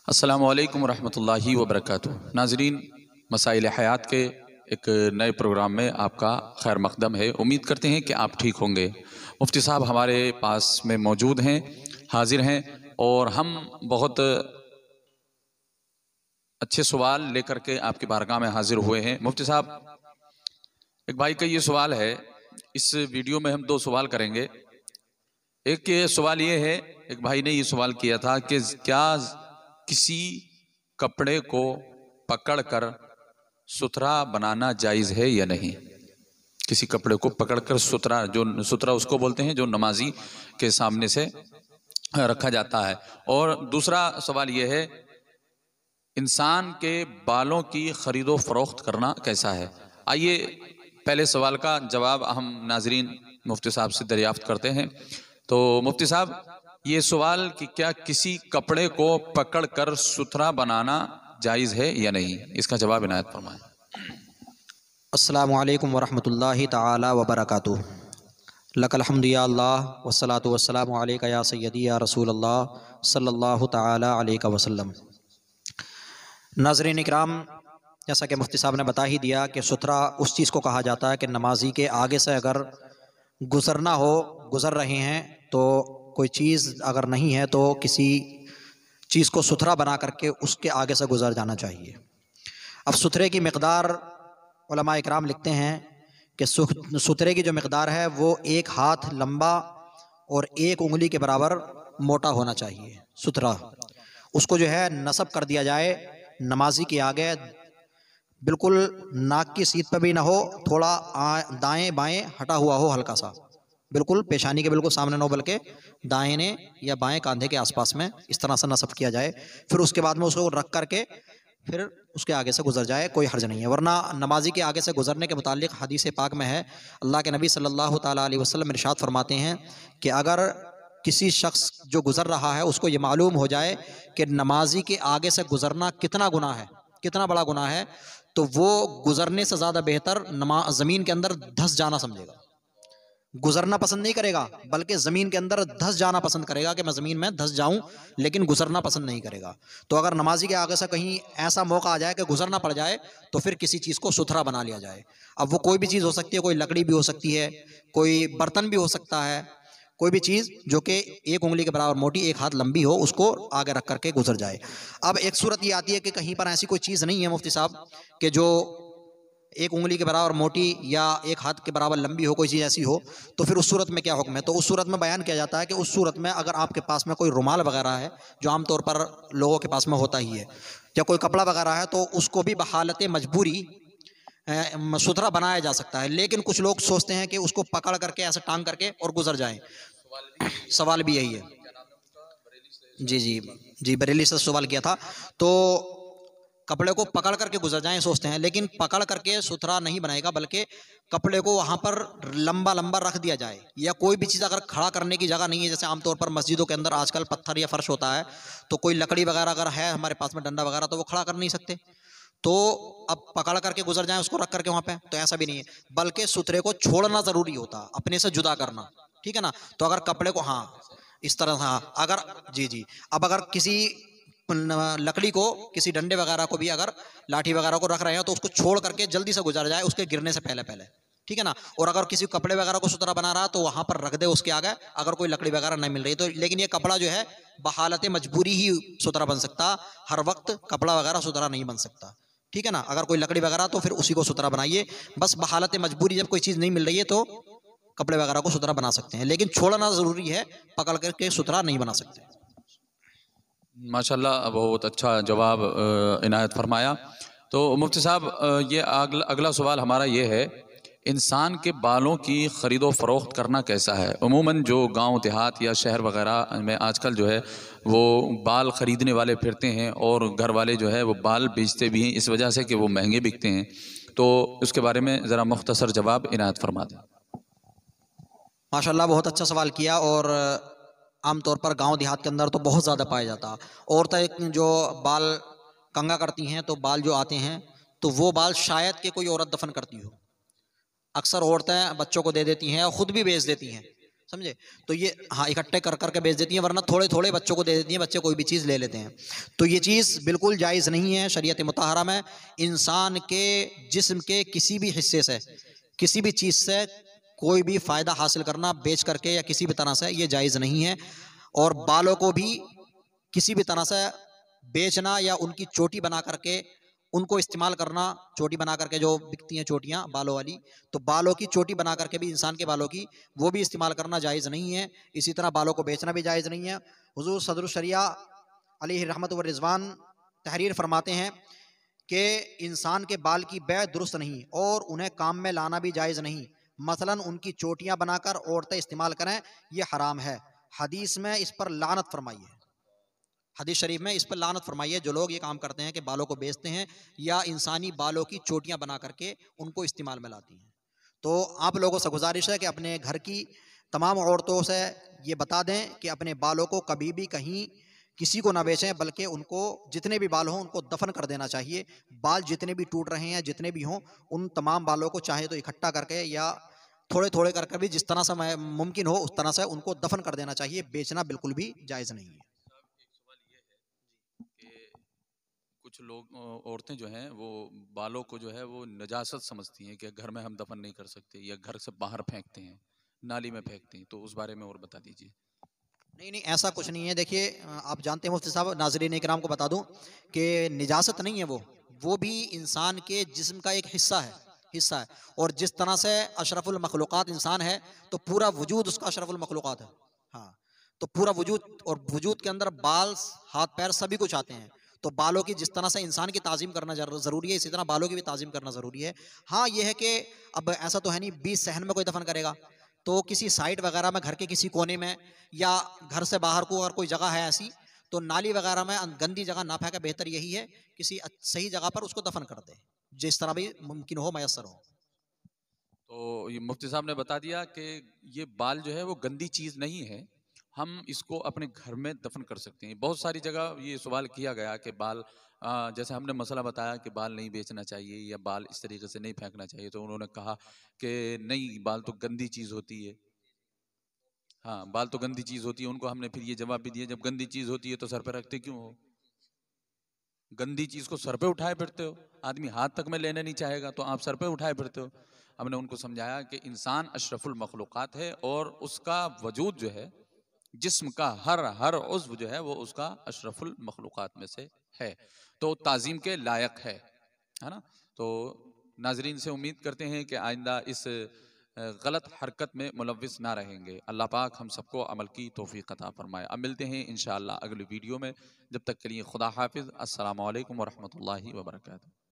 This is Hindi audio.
अस्सलामु अलैकुम रहमतुल्लाहि व बरकातुहू। नाज़रीन, मसाइल हयात के एक नए प्रोग्राम में आपका खैर मकदम है। उम्मीद करते हैं कि आप ठीक होंगे। मुफ्ती साहब हमारे पास में मौजूद हैं, हाजिर हैं, और हम बहुत अच्छे सवाल लेकर के आपकी बारगाह में हाजिर हुए हैं। मुफ्ती साहब, एक भाई का ये सवाल है, इस वीडियो में हम दो सवाल करेंगे। एक ये सवाल ये है, एक भाई ने ये सवाल किया था कि क्या किसी कपड़े को पकड़कर सुथरा बनाना जायज़ है या नहीं। किसी कपड़े को पकड़कर सुथरा, जो सुथरा उसको बोलते हैं जो नमाजी के सामने से रखा जाता है। और दूसरा सवाल ये है, इंसान के बालों की खरीदो फरोख्त करना कैसा है। आइए पहले सवाल का जवाब हम नाजरीन मुफ्ती साहब से दरियाफ्त करते हैं। तो मुफ्ती साहब, ये सवाल कि क्या किसी कपड़े को पकड़कर सुथरा बनाना जायज़ है या नहीं, इसका जवाब इनायत फरमाएं। अस्सलामु अलैकुम वरहमतुल्लाहि ताला वबरकातुहू। लकल हम्दु या अल्लाह वस्सलातु वस्सलामु अलैका या सय्यदी या रसूल अल्लाह सल्लल्लाहु ताला अलैहि वसल्लम। नाज़रीन इकराम, जैसा कि मुफ्ती साहब ने बता ही दिया कि सुथरा उस चीज़ को कहा जाता है कि नमाजी के आगे से अगर गुज़रना हो, गुज़र रहे हैं तो कोई चीज़ अगर नहीं है तो किसी चीज़ को सुथरा बना करके उसके आगे से गुज़र जाना चाहिए। अब सुथरे की मकदार उलमा इकराम लिखते हैं कि सुथरे की जो मकदार है वो एक हाथ लंबा और एक उंगली के बराबर मोटा होना चाहिए। सुथरा उसको जो है नस्ब कर दिया जाए नमाजी के आगे, बिल्कुल नाक की सीध पर भी ना हो, थोड़ा दाएं बाएं हटा हुआ हो, हल्का सा, बिल्कुल पेशानी के बिल्कुल सामने न, बल्कि दाहिने या बाएं कंधे के आसपास में इस तरह से नस्ब किया जाए। फिर उसके बाद में उसको रख करके फिर उसके आगे से गुजर जाए, कोई हर्ज नहीं है। वरना नमाजी के आगे से गुजरने के मुतालिक हदीस पाक में है, अल्लाह के नबी सल्लल्लाहु ताला अलैहि वसल्लम इरशाद फरमाते हैं कि अगर किसी शख्स जो गुज़र रहा है उसको ये मालूम हो जाए कि नमाजी के आगे से गुज़रना कितना गुनाह है, कितना बड़ा गुनाह है, तो वो गुज़रने से ज़्यादा बेहतर ज़मीन के अंदर धंस जाना समझेगा। गुजरना पसंद नहीं करेगा, बल्कि ज़मीन के अंदर धंस जाना पसंद करेगा कि मैं ज़मीन में धंस जाऊं, लेकिन गुजरना पसंद नहीं करेगा। तो अगर नमाजी के आगे से कहीं ऐसा मौका आ जाए कि गुजरना पड़ जाए तो फिर किसी चीज़ को सुथरा बना लिया जाए। अब वो कोई भी चीज़ हो सकती है, कोई लकड़ी भी हो सकती है, कोई बर्तन भी हो सकता है, कोई भी चीज़ जो कि एक उंगली के बराबर मोटी, एक हाथ लंबी हो, उसको आगे रख करके गुजर जाए। अब एक सूरत ये आती है कि कहीं पर ऐसी कोई चीज़ नहीं है मुफ्ती साहब कि जो एक उंगली के बराबर मोटी या एक हाथ के बराबर लंबी हो, कोई चीज़ ऐसी हो, तो फिर उस सूरत में क्या हुक्म है। तो उस सूरत में बयान किया जाता है कि उस सूरत में अगर आपके पास में कोई रुमाल वगैरह है, जो आमतौर पर लोगों के पास में होता ही है, या कोई कपड़ा वगैरह है, तो उसको भी बहालत मजबूरी सुथरा बनाया जा सकता है। लेकिन कुछ लोग सोचते हैं कि उसको पकड़ करके ऐसे टांग करके और गुजर जाएं। सवाल भी यही है। जी जी जी, बरेली से सवाल किया था। तो कपड़े को पकड़ करके गुजर जाएं सोचते हैं, लेकिन पकड़ करके सुथरा नहीं बनाएगा, बल्कि कपड़े को वहाँ पर लंबा लंबा रख दिया जाए। या कोई भी चीज़ अगर खड़ा करने की जगह नहीं है, जैसे आमतौर पर मस्जिदों के अंदर आजकल पत्थर या फर्श होता है, तो कोई लकड़ी वगैरह अगर है हमारे पास में, डंडा वगैरह, तो वो खड़ा कर नहीं सकते, तो अब पकड़ करके गुजर जाएं उसको रख करके वहाँ पे, तो ऐसा भी नहीं है। बल्कि सुथरे को छोड़ना ज़रूरी होता, अपने से जुदा करना, ठीक है ना। तो अगर कपड़े को, हाँ, इस तरह, हाँ, अगर, जी जी, अब अगर किसी लकड़ी को, किसी डंडे वगैरह को भी, अगर लाठी वगैरह को रख रहे हैं, तो उसको छोड़ करके जल्दी से गुजर जाए उसके गिरने से पहले पहले, ठीक है ना। और अगर किसी कपड़े वगैरह को सुथरा बना रहा तो वहां पर रख दे उसके आगे, अगर कोई लकड़ी वगैरह नहीं मिल रही तो। लेकिन ये कपड़ा जो है बहालत मजबूरी ही सुथरा बन सकता, हर वक्त कपड़ा वगैरह सुथरा नहीं बन सकता, ठीक है ना। अगर कोई लकड़ी वगैरह तो फिर उसी को सुथरा बनाइए। बस बहालत मजबूरी, जब कोई चीज़ नहीं मिल रही है तो कपड़े वगैरह को सुथरा बना सकते हैं, लेकिन छोड़ना ज़रूरी है, पकड़ करके सुथरा नहीं बना सकते। माशाल्लाह, बहुत अच्छा जवाब इनायत फरमाया। तो मुफ्ती साहब, ये अगला सवाल हमारा ये है, इंसान के बालों की ख़रीदो फ़रोख्त करना कैसा है। उमूमन जो गांव देहात या शहर वगैरह में आजकल जो है वो बाल ख़रीदने वाले फिरते हैं, और घर वाले जो है वो बाल बेचते भी हैं, इस वजह से कि वो महंगे बिकते हैं। तो उसके बारे में ज़रा मुख्तसर जवाब इनायत फरमा दें। माशाल्लाह, बहुत अच्छा सवाल किया। और आमतौर पर गांव देहात के अंदर तो बहुत ज़्यादा पाया जाता। औरतें जो बाल कंघा करती हैं, तो बाल जो आते हैं तो वो बाल शायद कि कोई औरत दफन करती हो। अक्सर औरतें बच्चों को दे देती हैं और ख़ुद भी बेच देती हैं। समझे। तो ये हाँ इकट्ठे कर करके बेच देती हैं, वरना थोड़े थोड़े बच्चों को दे देती हैं, बच्चे कोई भी चीज़ ले लेते हैं। तो ये चीज़ बिल्कुल जायज़ नहीं है शरीयत मुतहरा में। इंसान के जिस्म के किसी भी हिस्से से, किसी भी चीज़ से कोई भी फ़ायदा हासिल करना बेच करके या किसी भी तरह से, ये जायज़ नहीं है। और बालों को भी किसी भी तरह से बेचना या उनकी चोटी बना करके उनको इस्तेमाल करना, चोटी बना करके जो बिकती हैं चोटियाँ बालों वाली, तो बालों की चोटी बना करके भी इंसान के बालों की वो भी इस्तेमाल करना जायज़ नहीं है। इसी तरह बालों को बेचना भी जायज़ नहीं है। हुज़ूर सदरुल शरिया अलैहि रहमत व रिज़वान तहरीर फरमाते हैं कि इंसान के बाल की बै दुरुस्त नहीं और उन्हें काम में लाना भी जायज़ नहीं। मसलन उनकी चोटियाँ बनाकर औरतें इस्तेमाल करें, ये हराम है। हदीस में इस पर लानत फरमाई है, हदीस शरीफ में इस पर लानत फरमाई है, जो लोग ये काम करते हैं कि बालों को बेचते हैं या इंसानी बालों की चोटियां बना करके उनको इस्तेमाल में लाती हैं। तो आप लोगों से गुजारिश है कि अपने घर की तमाम औरतों से ये बता दें कि अपने बालों को कभी भी कहीं किसी को ना बेचें, बल्कि उनको जितने भी बाल हों उनको दफन कर देना चाहिए। बाल जितने भी टूट रहे हैं, जितने भी हों, उन तमाम बालों को चाहे तो इकट्ठा करके या थोड़े थोड़े करके भी जिस तरह से मुमकिन हो उस तरह से उनको दफन कर देना चाहिए। बेचना बिल्कुल भी जायज़ नहीं है। कुछ लोग औरतें जो हैं वो बालों को जो है वो नजासत समझती हैं कि घर में हम दफन नहीं कर सकते या घर से बाहर फेंकते हैं, नाली में फेंकते हैं, तो उस बारे में और बता दीजिए। नहीं नहीं, ऐसा कुछ नहीं है। देखिए आप जानते हैं मुफ्ती साहब, नाज़रीन इकराम को बता दूं कि निजासत नहीं है, वो भी इंसान के जिस्म का एक हिस्सा है। और जिस तरह से अशरफुल मखलूक़ात इंसान है, तो पूरा वजूद उसका अशरफुल मखलूक़ात है। हाँ, तो पूरा वजूद, और वजूद के अंदर बाल, हाथ पैर सभी कुछ आते हैं। तो बालों की जिस तरह से इंसान की ताज़ीम करना ज़रूरी है, इसी तरह बालों की भी ताज़ीम करना ज़रूरी है। हाँ ये है कि अब ऐसा तो है नहीं 20 सहन में कोई दफन करेगा, तो किसी साइड वगैरह में, घर के किसी कोने में, या घर से बाहर को अगर कोई जगह है ऐसी, तो नाली वगैरह में गंदी जगह ना फेंके, बेहतर यही है किसी सही जगह पर उसको दफन कर दे, जिस तरह भी मुमकिन हो, मयसर हो। तो ये मुफ्ती साहब ने बता दिया कि ये बाल जो है वो गंदी चीज़ नहीं है, हम इसको अपने घर में दफन कर सकते हैं। बहुत सारी जगह ये सवाल किया गया कि बाल जैसे हमने मसला बताया कि बाल नहीं बेचना चाहिए या बाल इस तरीके से नहीं फेंकना चाहिए, तो उन्होंने कहा कि नहीं, बाल तो गंदी चीज़ होती है। हाँ, बाल तो गंदी चीज़ होती है। उनको हमने फिर ये जवाब भी दिया, जब गंदी चीज़ होती है तो सर पे रखते क्यों हो? गंदी चीज़ को सर पे उठाए फिरते हो, आदमी हाथ तक में लेने नहीं चाहेगा तो आप सर पे उठाए फिरते हो। हमने उनको समझाया कि इंसान अशरफुल मखलूक़ात है और उसका वजूद जो है, जिस्म का हर हर उज़्व जो है वो उसका अशरफुल मखलूक़ात में से है, तो ताज़ीम के लायक है ना। तो नाजरीन से उम्मीद करते हैं कि आइंदा इस गलत हरकत में मुलव्विस ना रहेंगे। अल्लाह पाक हम सबको अमल की तौफीक अता फरमाए। अब मिलते हैं इंशाअल्लाह अगली वीडियो में, जब तक के लिए खुदा हाफिज़। अस्सलामु अलैकुम व रहमतुल्लाहि व बरकातुहू।